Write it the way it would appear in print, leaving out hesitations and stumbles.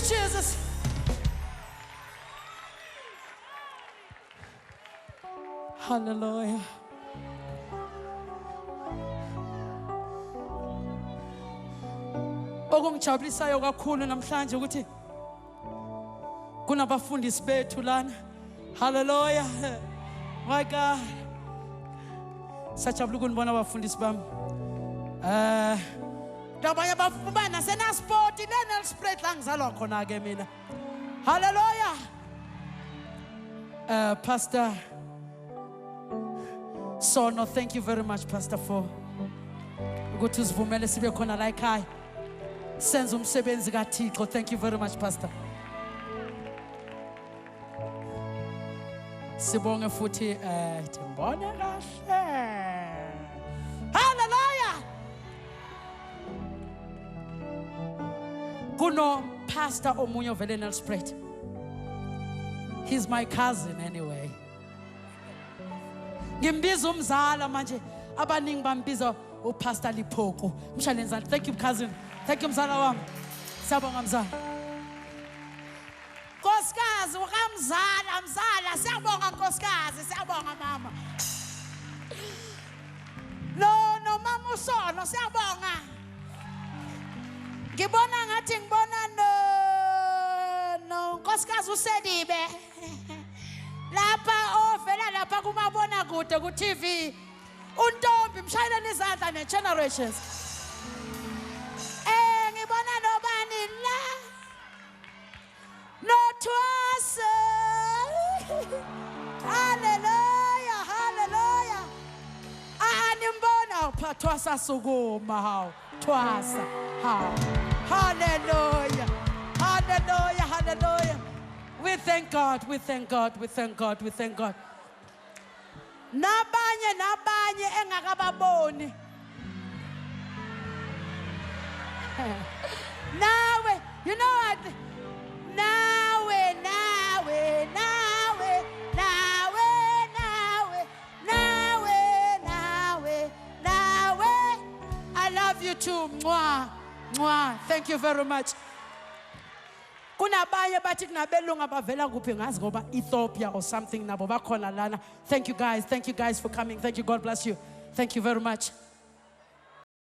Jesus. Hallelujah. Okungijabulisayo kakhulu namhlanje ukuthi kunabafundisi bethu lana. Hallelujah. My God. Sajabula ukunibona abafundisi bami. Dabaya bafumana sena sport lena spread la ngizalwa khona ke mina. Hallelujah. Pastor Sono, thank you very much, Pastor, for ukuthi usivumele sibe khona la ekhaya. Senza umsebenzi kaThixo. Thank you very much, Pastor. Sibonge futhi Timbone kahle. Hallelujah. Kuno Pastor omunye ovele Nelspruit. He's my cousin anyway. Ngimbiza umzala manje abaningi bambiza uPastor Liphoko. Mshalenzani. Thank you, cousin. Thank you, mzala wami. Siyabonga mzala. Nkosikazi ukamzala mzala. Siyabonga nkosikazi, siyabonga mama. No mama uSono, siyabonga. Ngibona ngathi ngibona no nkosikazi uSedibe. Lapha ovela lapha kumabona kude ku TV. Untombi mshayeleni izandla neGenerations. Ngibona nobani la. Nothwasa. Hallelujah, hallelujah. Animbona phathwasa sukuma hawo. Thwasa. Hawo. Hallelujah. Hallelujah, hallelujah. We thank God, we thank God, we thank God, we thank God. Nabanye engakababoni. Nawe, you know what? Nawe. I love you too. Mwah. Thank you very much. Kunabanye bathi kunabelunga bavela kuphi ngazi ngoba Ethiopia or something nabo bakhona lana. Thank you guys for coming. Thank you. God bless you. Thank you very much.